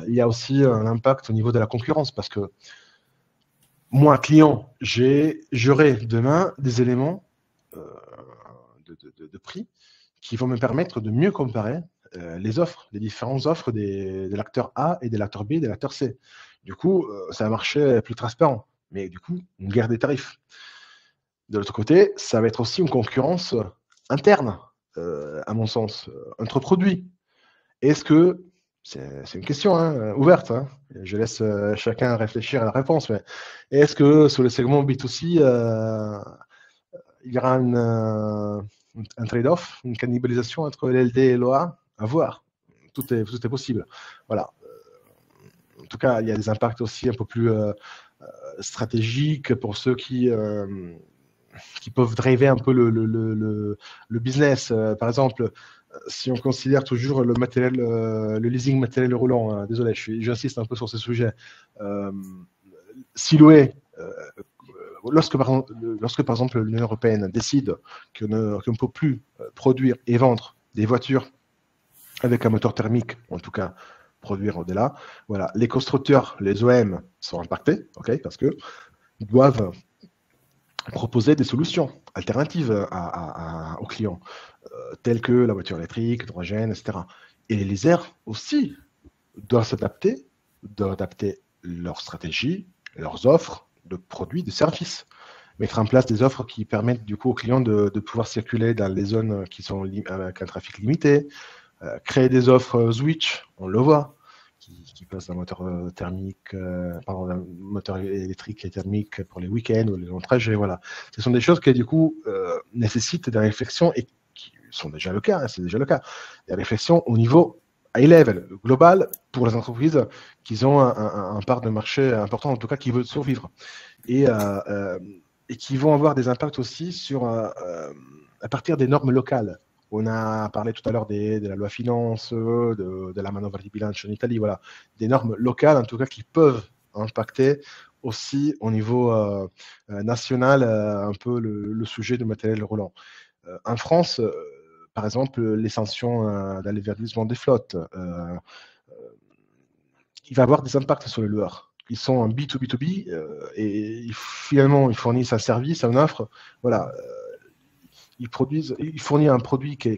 S3: il y a aussi un impact au niveau de la concurrence, parce que moi, client, j'aurai demain des éléments de prix qui vont me permettre de mieux comparer les offres, les différentes offres de l'acteur A et de l'acteur B et de l'acteur C. Du coup, c'est un marché plus transparent, mais du coup, une guerre des tarifs. De l'autre côté, ça va être aussi une concurrence interne, à mon sens, entre produits. Est-ce que, c'est une question ouverte, hein, je laisse chacun réfléchir à la réponse, mais est-ce que sur le segment B2C, il y aura un trade-off, une cannibalisation entre l'LD et l'OA? À voir. Tout est possible. Voilà. En tout cas, il y a des impacts aussi un peu plus stratégiques pour ceux qui peuvent driver un peu le business. Par exemple, si on considère toujours le matériel, le leasing matériel roulant, hein, désolé, j'insiste un peu sur ce sujet. Si louer, lorsque par exemple l'Union européenne décide qu'on ne peut plus produire et vendre des voitures avec un moteur thermique, en tout cas produire au-delà, voilà, les constructeurs, les OEM sont impactés, okay, parce qu'ils doivent proposer des solutions alternatives aux clients, telles que la voiture électrique, l'hydrogène, etc. Et les leasers aussi doivent s'adapter, doivent adapter leur stratégie, leurs offres de produits, de services, mettre en place des offres qui permettent du coup aux clients de pouvoir circuler dans les zones qui sont avec un trafic limité, créer des offres switch, on le voit, qui passent d'un moteur thermique, pardon, d'un moteur électrique et thermique pour les week-ends ou les longs trajets, voilà. Ce sont des choses qui du coup nécessitent des réflexions et qui sont déjà le cas, hein, c'est déjà le cas, des réflexions au niveau high level, global, pour les entreprises qui ont un part de marché important, en tout cas qui veulent survivre. Et qui vont avoir des impacts aussi sur, à partir des normes locales. On a parlé tout à l'heure de la loi finance, de la manœuvre di bilancio en Italie, voilà. Des normes locales, en tout cas, qui peuvent impacter aussi au niveau national un peu le sujet du matériel roulant. En France, par exemple, les sanctions dans les verdissements des flottes, il va avoir des impacts sur les loueurs. Ils sont en B2B2B et finalement, ils fournissent un service, une offre. Voilà. Ils fournissent un produit que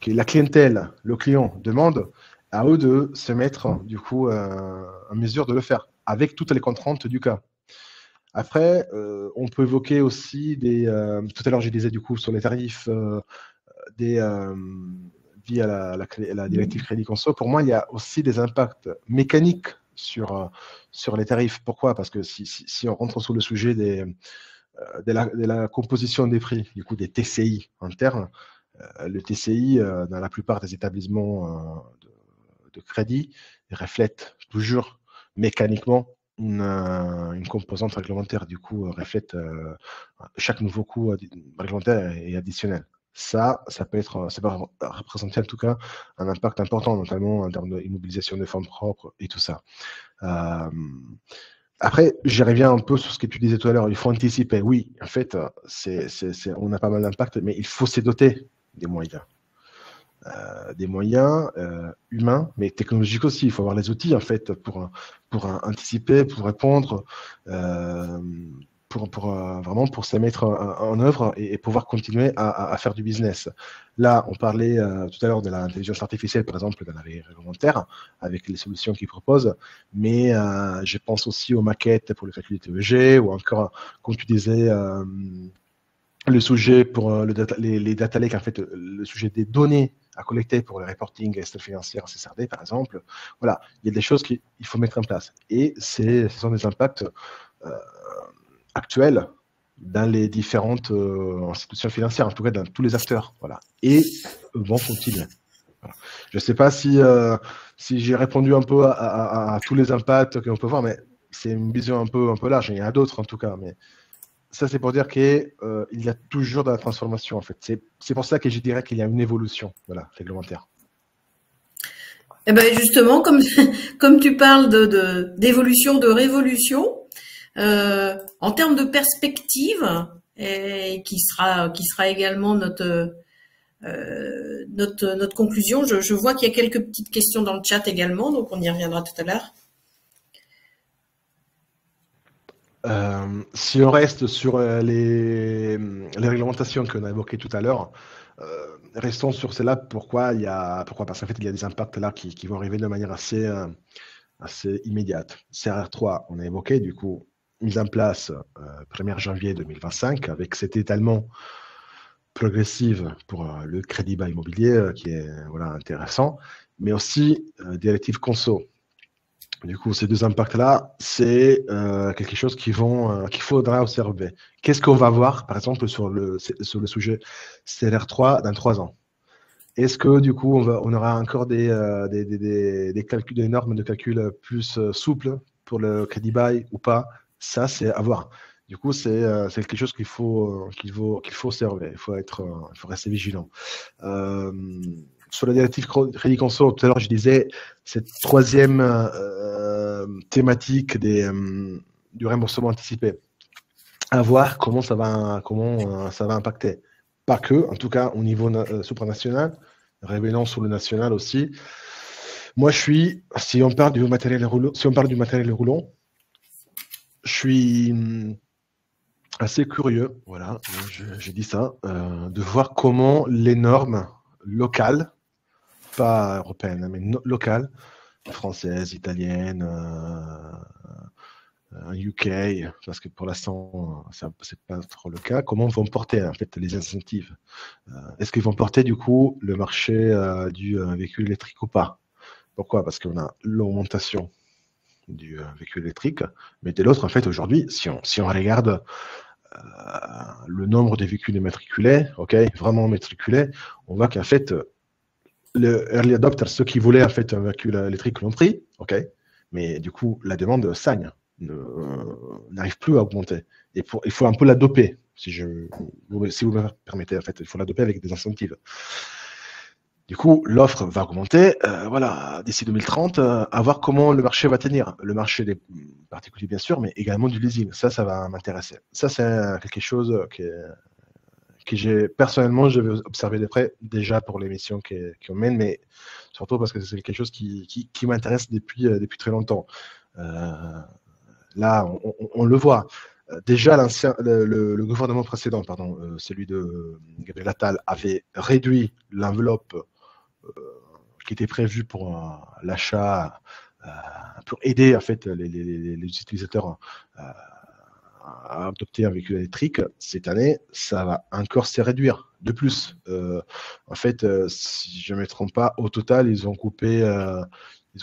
S3: la clientèle, le client demande, à eux de se mettre du coup en mesure de le faire, avec toutes les contraintes du cas. Après, on peut évoquer aussi tout à l'heure, je disais du coup sur les tarifs via la directive crédit conso. Pour moi, il y a aussi des impacts mécaniques sur les tarifs. Pourquoi? Parce que si on rentre sur le sujet de la composition des prix, du coup des TCI internes, le TCI, dans la plupart des établissements de crédit, reflète toujours mécaniquement une composante réglementaire. Du coup, reflète chaque nouveau coût réglementaire et additionnel. Ça peut représenter en tout cas un impact important, notamment en termes d'immobilisation de fonds propres et tout ça. Après, j'y reviens un peu sur ce que tu disais tout à l'heure. Il faut anticiper. Oui, en fait, on a pas mal d'impact, mais il faut se doter des moyens. Humains, mais technologiques aussi. Il faut avoir les outils, en fait, pour anticiper, pour répondre, vraiment pour se mettre en œuvre et pouvoir continuer à faire du business. Là, on parlait tout à l'heure de l'intelligence artificielle, par exemple, dans la réglementaire, avec les solutions qu'ils proposent, mais je pense aussi aux maquettes pour le calcul des TEG, ou encore, comme tu disais, le sujet pour les data lakes, en fait, le sujet des données à collecter pour le reporting extra-financier CSRD, par exemple. Voilà, il y a des choses qu'il faut mettre en place. Et ce sont des impacts actuels dans les différentes institutions financières, en tout cas dans tous les acteurs. Voilà. Et vont continuer. Voilà. Je ne sais pas si j'ai répondu un peu à tous les impacts qu'on peut voir, mais c'est une vision un peu large. Il y en a d'autres en tout cas, mais ça c'est pour dire qu'il y a toujours de la transformation en fait. C'est pour ça que je dirais qu'il y a une évolution, voilà, réglementaire.
S2: Eh ben justement, comme tu parles d'évolution, de révolution, en termes de perspective, et qui sera également notre conclusion. Je vois qu'il y a quelques petites questions dans le chat également, donc on y reviendra tout à l'heure.
S3: Si on reste sur les réglementations qu'on a évoquées tout à l'heure, restons sur cela. Pourquoi? Parce qu'en fait, il y a des impacts là qui vont arriver de manière assez immédiate. CRR3, on a évoqué, du coup, mise en place 1er janvier 2025 avec cet étalement progressif pour le crédit bas immobilier qui est intéressant, mais aussi directive conso. Du coup, ces deux impacts-là, c'est quelque chose qu'il faudra observer. Qu'est-ce qu'on va voir, par exemple, sur le sujet CRR3 dans 3 ans? Est-ce que, du coup, on aura encore des normes de calcul plus souples pour le crédit bail ou pas? Ça, c'est à voir. Du coup, c'est quelque chose qu'il faut observer. Il faut rester vigilant. Sur la directive Crédit Conso, tout à l'heure, je disais cette troisième thématique du remboursement anticipé. À voir comment ça va impacter. Pas que, en tout cas au niveau supranational, révélant sur le national aussi. Moi, si on parle du matériel roulant, je suis assez curieux, voilà, j'ai dit ça, de voir comment les normes locales, pas européennes, mais locales, françaises, italiennes, UK, parce que pour l'instant, c'est pas trop le cas. Comment vont porter en fait les incentives? Est-ce qu'ils vont porter du coup le marché du véhicule électrique ou pas? Pourquoi? Parce qu'on a l'augmentation du véhicule électrique, mais de l'autre, en fait, aujourd'hui, si on regarde le nombre de véhicules immatriculés, vraiment immatriculés, on voit qu'en fait, les early adopters, ceux qui voulaient en fait un véhicule électrique l'ont pris, mais du coup, la demande stagne, n'arrive plus à augmenter. Et il faut un peu la doper, si vous me permettez, en fait, il faut la doper avec des incentives. Du coup, l'offre va augmenter, voilà, d'ici 2030, à voir comment le marché va tenir. Le marché des particuliers, bien sûr, mais également du leasing. Ça va m'intéresser. Ça, c'est quelque chose que personnellement, je vais observer de près, déjà pour l'émission qu'on mène, mais surtout parce que c'est quelque chose qui m'intéresse depuis très longtemps. Là, on le voit. Déjà, le gouvernement précédent, celui de Gabriel Attal, avait réduit l'enveloppe qui était prévue pour l'achat, pour aider en fait les utilisateurs à adopter un véhicule électrique. Cette année, ça va encore se réduire de plus. En fait, si je ne me trompe pas, au total, ils ont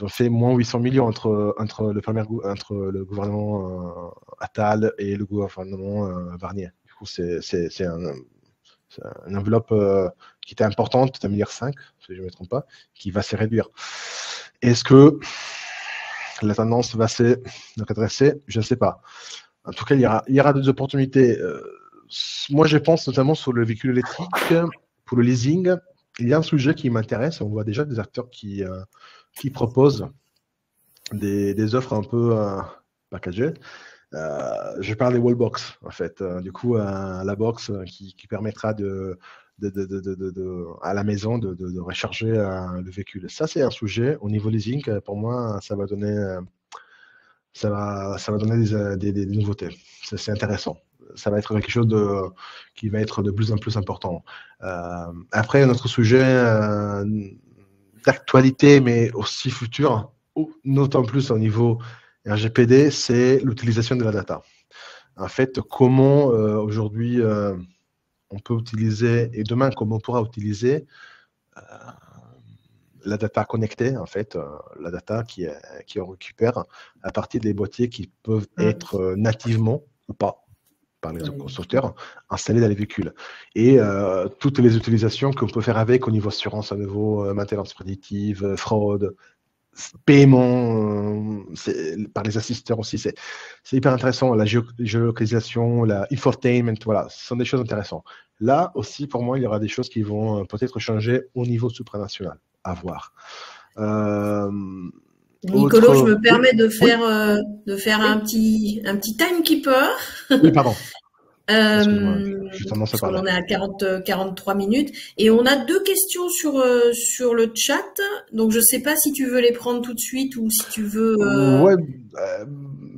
S3: fait moins 800 millions entre le gouvernement Attal et le gouvernement Barnier. Du coup, c'est une enveloppe qui était importante, 1,5 milliard, si je ne me trompe pas, qui va se réduire. Est-ce que la tendance va se redresser? Je ne sais pas. En tout cas, il y aura des opportunités. Moi, je pense notamment sur le véhicule électrique, pour le leasing. Il y a un sujet qui m'intéresse. On voit déjà des acteurs qui proposent des offres un peu packagées. Je parle des wallbox, en fait. Du coup, la box qui permettra à la maison de recharger le véhicule. Ça, c'est un sujet. Au niveau leasing, pour moi, ça va donner des nouveautés. C'est intéressant. Ça va être quelque chose qui va être de plus en plus important. Après, un autre sujet d'actualité, mais aussi futur, notamment plus au niveau RGPD, c'est l'utilisation de la data. En fait, comment aujourd'hui on peut utiliser, et demain, comment on pourra utiliser la data connectée, en fait, la data qu'on récupère à partir des boîtiers qui peuvent être nativement ou pas, par les constructeurs, installés dans les véhicules. Et toutes les utilisations qu'on peut faire avec au niveau assurance, à nouveau, maintenance prédictive, fraude, paiement, par les assisteurs aussi, c'est hyper intéressant. La géolocalisation, la infotainment, voilà, ce sont des choses intéressantes. Là aussi, pour moi, il y aura des choses qui vont peut-être changer au niveau supranational. À voir.
S2: Nicolas, je me permets de faire un petit timekeeper.
S3: Oui, pardon.
S2: On est à 43 minutes et on a 2 questions sur le chat. Donc je sais pas si tu veux les prendre tout de suite ou si tu veux.
S3: Ouais,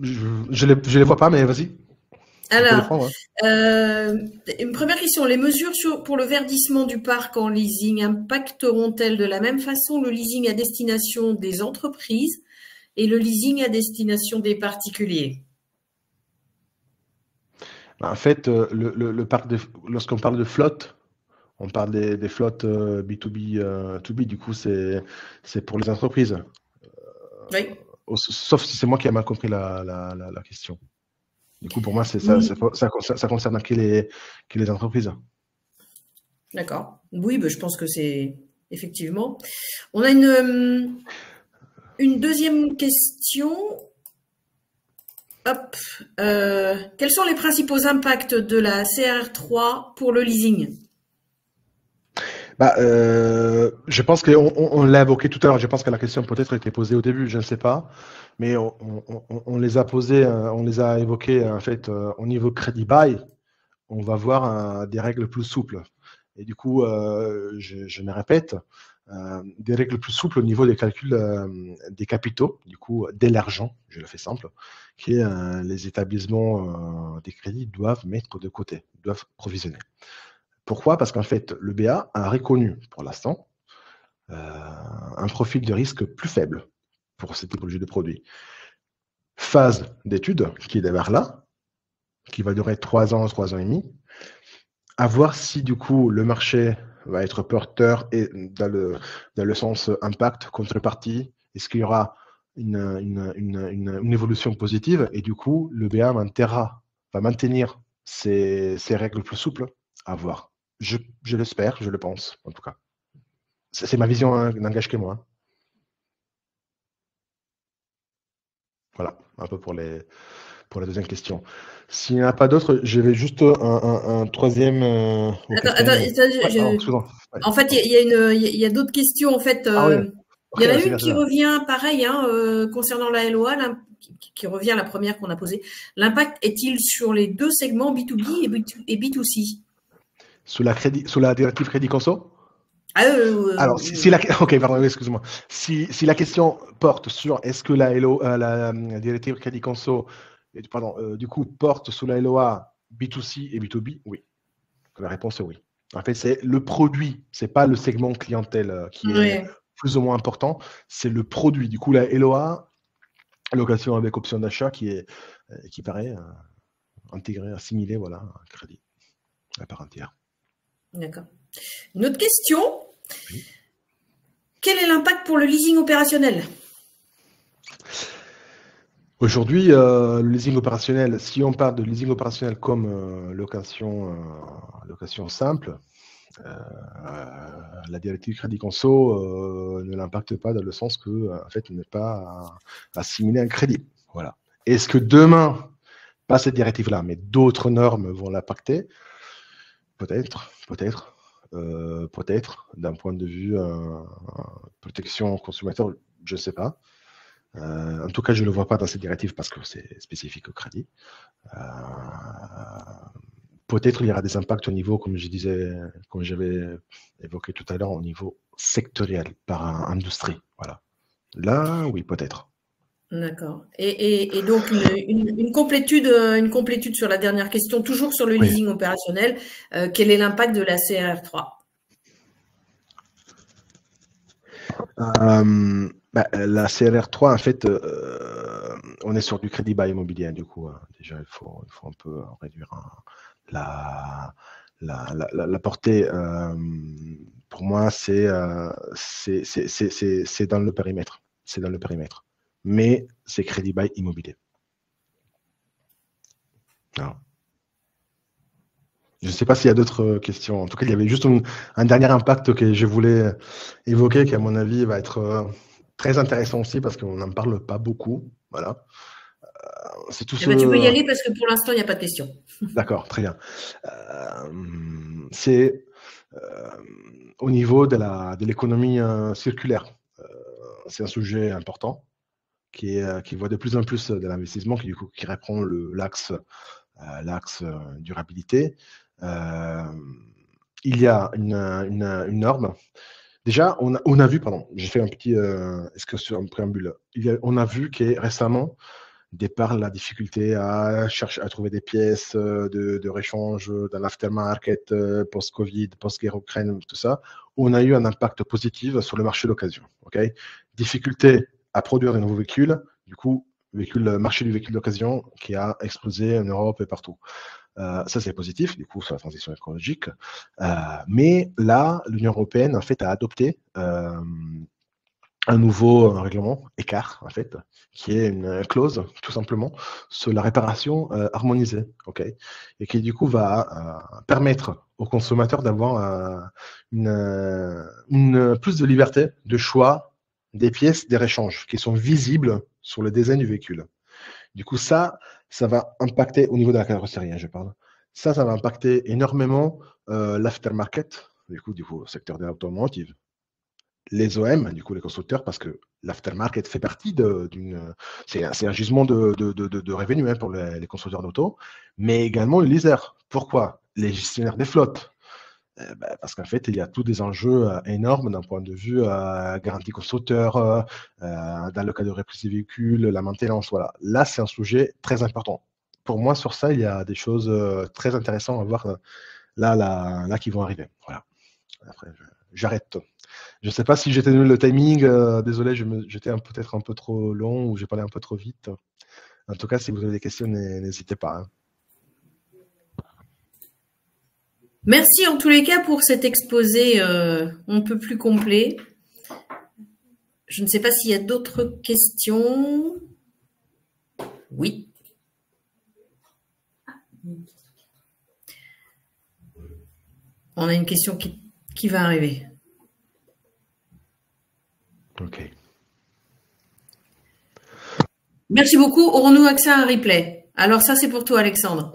S3: je les vois pas, mais vas-y.
S2: Alors, une première question. Les mesures pour le verdissement du parc en leasing impacteront-elles de la même façon le leasing à destination des entreprises et le leasing à destination des particuliers?
S3: En fait, le parc lorsqu'on parle de flotte, on parle des flottes B2B, 2B, du coup, c'est pour les entreprises.
S2: Oui.
S3: Sauf si c'est moi qui ai mal compris la question. Du coup, pour moi, ça concerne que les entreprises.
S2: D'accord. Oui, je pense que c'est effectivement. On a une deuxième question. Hop. Quels sont les principaux impacts de la CRR3 pour le leasing?
S3: Je pense qu'on l'a évoqué tout à l'heure. Je pense que la question peut-être été posée au début, je ne sais pas, mais on les a posés, on les a évoqués en fait au niveau crédit bail. On va voir des règles plus souples. Et du coup, je me répète, des règles plus souples au niveau des calculs des capitaux, du coup, dès l'argent, je le fais simple, qui est les établissements des crédits doivent mettre de côté, doivent provisionner. Pourquoi? Parce qu'en fait, le BA a reconnu pour l'instant un profil de risque plus faible pour cette typologie de produits. Phase d'étude qui démarre là, qui va durer 3 ans et demi, à voir si du coup le marché va être porteur et dans le sens impact, contrepartie, est-ce qu'il y aura une évolution positive et du coup le BA va maintenir ces règles plus souples, à voir. Je l'espère, je le pense en tout cas. C'est ma vision, hein, n'engage que moi. Voilà, un peu pour la deuxième question. S'il n'y en a pas d'autres, je vais juste un troisième.
S2: En fait, il y a d'autres questions. En fait, il y en a une qui revient pareil concernant la LOA, qui revient à la première qu'on a posée. L'impact est-il sur les deux segments B2B et B2C?
S3: Sous la directive crédit conso? Alors, ok, pardon, excuse-moi. Si la question porte sur est-ce que la directive crédit conso, du coup, porte sous la LOA B2C et B2B, oui. La réponse est oui. En fait, c'est le produit, c'est pas le segment clientèle qui est plus ou moins important, c'est le produit. Du coup, la LOA, location avec option d'achat, qui paraît intégré, assimilé, voilà, un crédit à part entière.
S2: D'accord. Une autre question. Oui. Quel est l'impact pour le leasing opérationnel?
S3: Aujourd'hui, le leasing opérationnel, si on parle de leasing opérationnel comme location simple, la directive crédit conso ne l'impacte pas dans le sens que, en fait, n'est pas assimilé à un crédit. Voilà. Est-ce que demain, pas cette directive-là, mais d'autres normes vont l'impacter? Peut-être. Peut-être, d'un point de vue protection consommateur, je ne sais pas. En tout cas, je ne le vois pas dans cette directive parce que c'est spécifique au crédit. Peut-être il y aura des impacts au niveau, comme j'avais évoqué tout à l'heure, au niveau sectoriel, par industrie. Voilà. Là, oui, peut-être.
S2: D'accord. Et donc, une complétude sur la dernière question, toujours sur le leasing opérationnel. Quel est l'impact de la CRR3?
S3: La CRR3, en fait, on est sur du crédit bail immobilier. Du coup, déjà, il faut un peu réduire la portée. Pour moi, c'est dans le périmètre. C'est dans le périmètre. Mais c'est crédit bail immobilier. Non. Je ne sais pas s'il y a d'autres questions. En tout cas, il y avait juste un dernier impact que je voulais évoquer, qui à mon avis va être très intéressant aussi parce qu'on n'en parle pas beaucoup. Voilà.
S2: C'est tout tu peux y aller parce que pour l'instant, il n'y a pas de questions.
S3: D'accord, très bien. C'est au niveau de l'économie circulaire. C'est un sujet important qui voit de plus en plus de l'investissement, qui reprend l'axe durabilité. Il y a une norme. Déjà, on a vu, pardon, j'ai fait un petit excursion en préambule. On a vu que récemment, départ la difficulté à trouver des pièces de réchange dans l'aftermarket, post-Covid, post-guerre Ukraine, tout ça. On a eu un impact positif sur le marché d'occasion. Okay, difficulté à produire de nouveaux véhicules. Du coup, marché du véhicule d'occasion qui a explosé en Europe et partout. Ça, c'est positif, du coup, sur la transition écologique. Mais là, l'Union européenne, en fait, a adopté un nouveau règlement, écart, en fait, qui est une clause, tout simplement, sur la réparation harmonisée, okay, et qui, du coup, va permettre aux consommateurs d'avoir plus de liberté de choix des pièces des réchanges qui sont visibles sur le design du véhicule. Du coup, ça ça va impacter, au niveau de la carrosserie, hein, je parle, ça va impacter énormément l'aftermarket, du coup, secteur de l'automotive, les OM, du coup, les constructeurs, parce que l'aftermarket fait partie c'est un gisement de revenus hein, pour les constructeurs d'auto, mais également les leasers. Pourquoi? Les gestionnaires des flottes. Parce qu'en fait, il y a tous des enjeux énormes d'un point de vue garantie constructeur, dans le cas de reprise des véhicules, la maintenance. Voilà. Là, c'est un sujet très important. Pour moi, sur ça, il y a des choses très intéressantes à voir là qui vont arriver. Voilà. Après, j'arrête. Je ne sais pas si j'ai tenu le timing. Désolé, j'étais peut-être un peu trop long ou j'ai parlé un peu trop vite. En tout cas, si vous avez des questions, n'hésitez pas. Hein.
S2: Merci en tous les cas pour cet exposé un peu plus complet. Je ne sais pas s'il y a d'autres questions. Oui. On a une question qui va arriver.
S3: Ok.
S2: Merci beaucoup. Aurons-nous accès à un replay? Alors ça, c'est pour toi, Alexandre.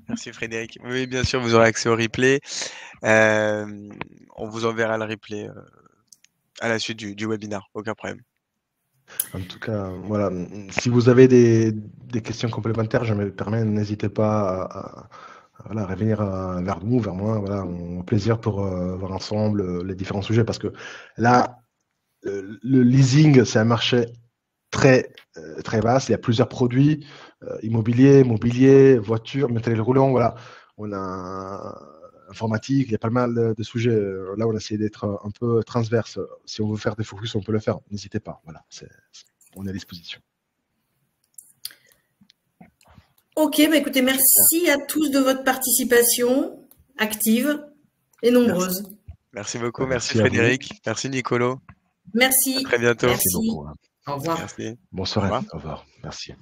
S1: Merci Frédéric. Oui, bien sûr, vous aurez accès au replay. On vous enverra le replay à la suite du webinaire, aucun problème.
S3: En tout cas, voilà, si vous avez des questions complémentaires, je me permets, n'hésitez pas à revenir vers nous, vers moi. Voilà, au plaisir pour voir ensemble les différents sujets. Parce que là, le leasing, c'est un marché très vaste. Il y a plusieurs produits immobiliers, mobilier, voitures, matériel roulant. Voilà, on a informatique, il y a pas mal de sujets. Là, on a essayé d'être un peu transverse. Si on veut faire des focus, on peut le faire. N'hésitez pas. Voilà, on est à disposition.
S2: Ok, bah écoutez, merci à tous de votre participation active et nombreuse.
S1: Merci beaucoup, merci Frédéric, merci Nicolo.
S2: Merci.
S1: À très bientôt.
S2: Merci beaucoup.
S3: Hein.
S2: Au revoir.
S1: Merci.
S3: Bonsoir. Au revoir. Merci.